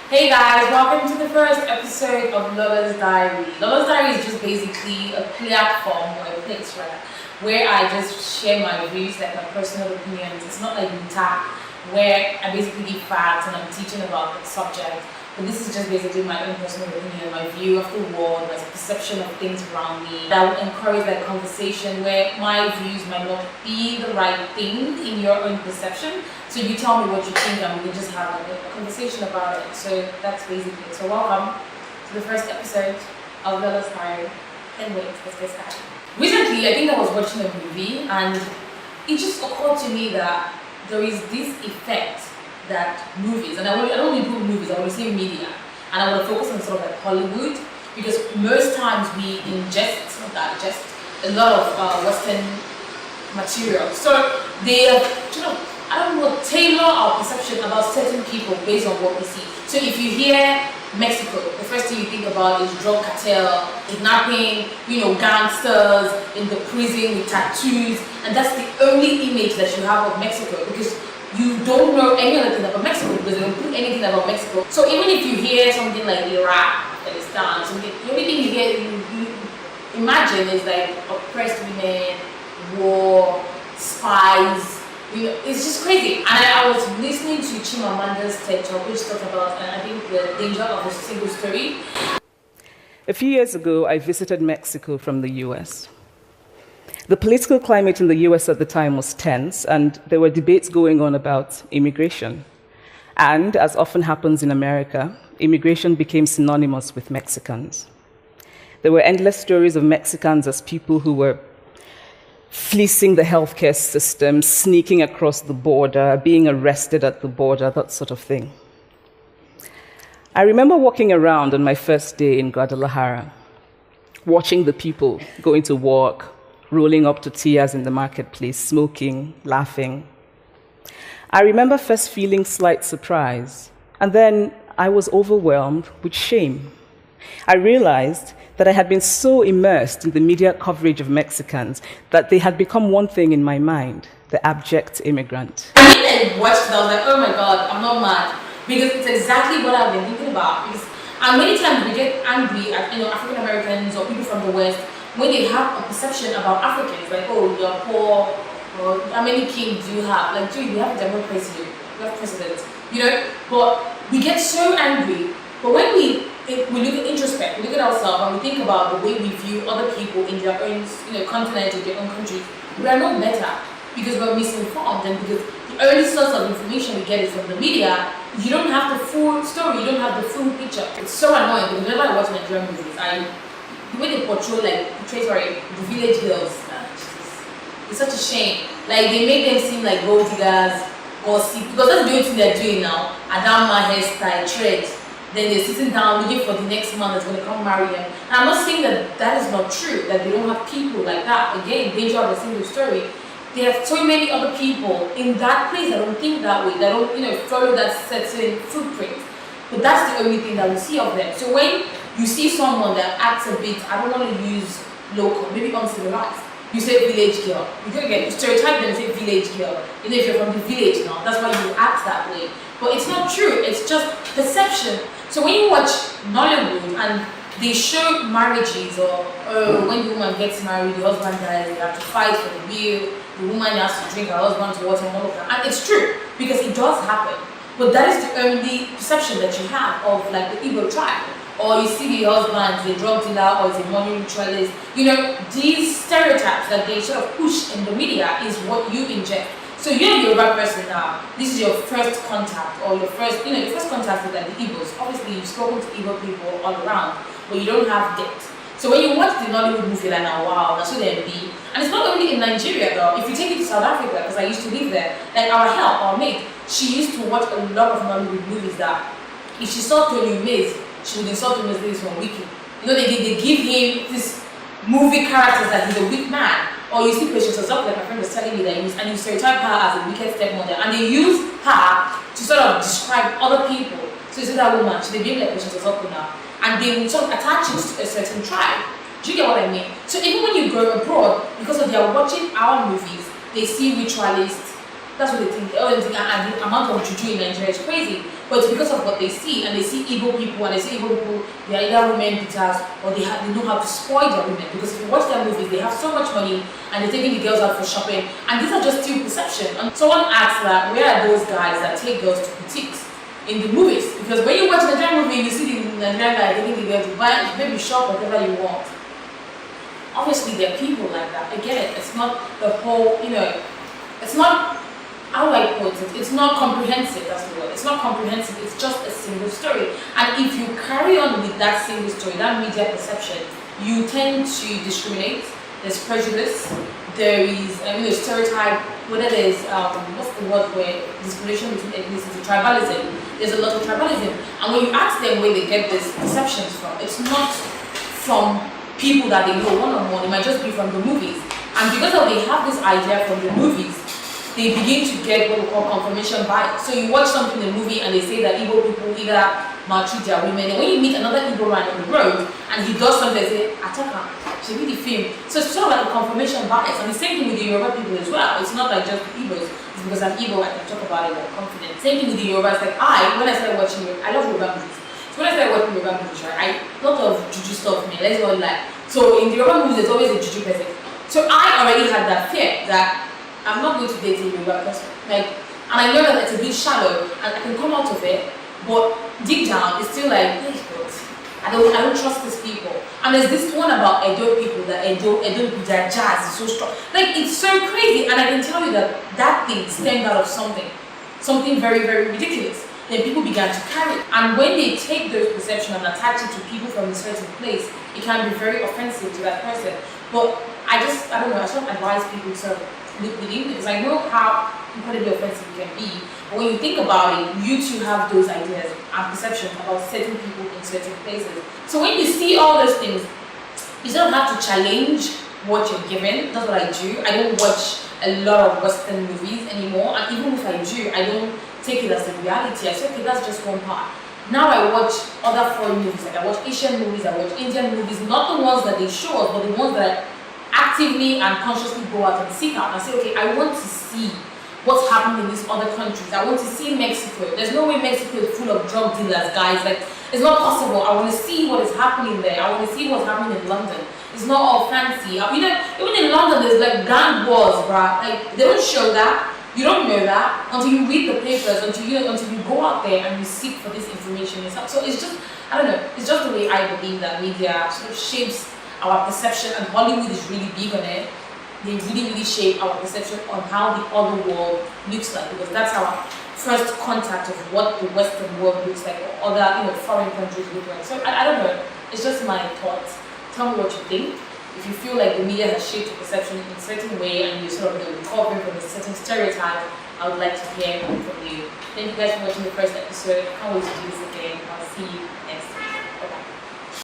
Hey guys, welcome to the first episode of Lolo's Diary. Lolo's Diary is just basically a platform or a place where I just share my views, like my personal opinions. It's not like Mita, where I basically give facts and I'm teaching about the subject. But this is just basically my own personal opinion, my view of the world, my perception of things around me. That would encourage that conversation where my views might not be the right thing in your own perception. So you tell me what you think and we can just have a conversation about it. So that's basically it. So welcome to the first episode of Lolo's Diary. And wait, let's get started. Recently, I think I was watching a movie and it just occurred to me that there is this effect that movies, and I don't really put movies, I want to say media, and I want to focus on sort of like Hollywood, because most times we ingest, not digest, a lot of Western material. So they, I don't know, tailor our perception about certain people based on what we see. So if you hear Mexico, the first thing you think about is drug cartel, kidnapping, gangsters in the prison with tattoos, and that's the only image that you have of Mexico, because you don't know any other thing about Mexico because they don't put anything about Mexico. So even if you hear something like Iraq, Afghanistan, the only thing you imagine is like oppressed women, war, spies. It's just crazy. And I was listening to Chimamanda's TED Talk, which talked about, I think, the danger of a single story. A few years ago, I visited Mexico from the US. The political climate in the US at the time was tense, and there were debates going on about immigration. And, as often happens in America, immigration became synonymous with Mexicans. There were endless stories of Mexicans as people who were fleecing the healthcare system, sneaking across the border, being arrested at the border, that sort of thing. I remember walking around on my first day in Guadalajara, watching the people going to work, rolling up tortillas in the marketplace, smoking, laughing. I remember first feeling slight surprise, and then I was overwhelmed with shame. I realized that I had been so immersed in the media coverage of Mexicans that they had become one thing in my mind, the abject immigrant. I watched it, I was like, oh my God, I'm not mad. Because it's exactly what I've been thinking about. And many times we get angry at African Americans or people from the West when they have a perception about Africans, like, oh, you're poor, or how many kings do you have? Like, dude, we have a democracy, we have presidents, but we get so angry. But when we look at introspect, we look at ourselves and we think about the way we view other people in their own continent, in their own countries, we are no better because we're misinformed, and because the only source of information we get is from the media. You don't have the full story, you don't have the full picture. It's so annoying because whenever I watch Nigerian movies, the way they portray the village girls, it's such a shame. Like, they make them seem like gold diggers, gossip, because that's the only thing they're doing now. Adama hairstyle, trade. Then they're sitting down looking for the next man that's going to come marry them. And I'm not saying that is not true, that they don't have people like that. Again, danger of a single story. There are so many other people in that place that don't think that way, that don't follow that certain footprint. But that's the only thing that we see of them. So when you see someone that acts a bit, I don't want to use local, maybe uncivilized, you say village girl. You can get stereotype them and say village girl. If you're from the village now, that's why you act that way. But it's not true, it's just perception. So when you watch Nollywood and they show marriages, or when the woman gets married, the husband dies, they have to fight for the bill, the woman has to drink her husband's water and all of that. And it's true, because it does happen. But that is the only perception that you have of like the Igbo tribe. Or you see the husband, the drug dealer, or the money ritualist. These stereotypes that they sort of push in the media is what you inject. So you're a Yoruba person now. This is your first contact, or your first contact with like the Igbos. Obviously, you've spoken to Igbo people all around, but you don't have depth. So when you watch the Nollywood movie, like, now, wow, that's what they be. And it's not only in Nigeria though. If you take it to South Africa, because I used to live there, like our mate, she used to watch a lot of Nollywood movies that if she saw Tony Mays, she would insult him as this one wicked. They give him this movie characters that he's a weak man. Or you see Patience Ozok, like my friend was telling me that and you stereotype her as a wicked stepmother, and they use her to sort of describe other people. So you see that woman, they behave like Patience Ozok now, and they sort of attach it to a certain tribe. Do you get what I mean? So even when you go abroad, because of they are watching our movies, they see ritualists, That's what they think. Oh, they think and the amount of juju in Nigeria is crazy. But it's because of what they see, and they see Igbo people, and they see Igbo people, they are either women beaters, or they know how to spoil their women. Because if you watch their movies, they have so much money, and they're taking the girls out for shopping, and these are just still perception. And someone asks that, where are those guys that take girls to boutiques in the movies? Because when you watch the Nigerian movie, you see the Nigerian guy taking the girl to buy, maybe shop, whatever you want. Obviously, there are people like that. I get it. It's not the whole, it's not, how do I put it? It's not comprehensive, that's the word. It's not comprehensive, it's just a single story. And if you carry on with that single story, that media perception, you tend to discriminate, there's prejudice, there is stereotype, whether there's, what's the word where discrimination between ethnicities, tribalism. There's a lot of tribalism. And when you ask them where they get these perceptions from, it's not from people that they know one-on-one, it might just be from the movies. And because they have this idea from the movies, they begin to get what we call confirmation bias. So you watch something in the movie and they say that Igbo people either maltreat their women, and when you meet another Igbo man on the road and he does something, they say, attack her, she be the film. So it's sort of like a confirmation bias. And the same thing with the Yoruba people as well. It's not like just the Igbos. It's because I'm Igbo, I can talk about it with confidence. Same thing with the Yoruba. It's like when I started watching I love Yoruba movies. So when I started watching Yoruba movies, right, a lot of juju stuff, man, let's go like. So in the Yoruba movies, there's always a juju person. So I already had that fear that I'm not going to date a Yoruba person. And I know that it's a bit shallow and I can come out of it, but deep down it's still like, hey, but I don't trust these people. And there's this one about Edo people that Edo their jazz is so strong. It's so crazy, and I can tell you that thing stemmed out of something very, very ridiculous. Then people began to carry it. And when they take those perceptions and attach it to people from a certain place, it can be very offensive to that person. But I don't know, I just advise people to look within, because I know how incredibly offensive it can be. But when you think about it, you too have those ideas and perceptions about certain people in certain places. So when you see all those things, you don't have to challenge what you're given. That's what I do. I don't watch a lot of Western movies anymore, and even if I do, I don't take it as a reality. I say, okay, that's just one part. Now I watch other foreign movies, like I watch Asian movies, I watch Indian movies, not the ones that they show us, but the ones that I actively and consciously go out and seek out and say, okay, I want to see what's happening in these other countries. I want to see Mexico. There's no way Mexico is full of drug dealers, guys. It's not possible. I want to see what is happening there. I want to see what's happening in London. It's not all fancy. Even in London, there's gang wars, bruh. They don't show that. You don't know that until you read the papers, until you go out there and you seek for this information yourself. So it's just, I don't know, it's just the way I believe that media sort of shapes our perception, and Hollywood is really big on it. They really, really shape our perception on how the other world looks like, because that's our first contact of what the Western world looks like, or other foreign countries look like. So I don't know, it's just my thoughts. Tell me what you think. If you feel like the media has shaped your perception in a certain way and you're sort of recovering from a certain stereotype, I would like to hear from you. Thank you guys for watching the first episode. I can't wait to do this again. I'll see you next week.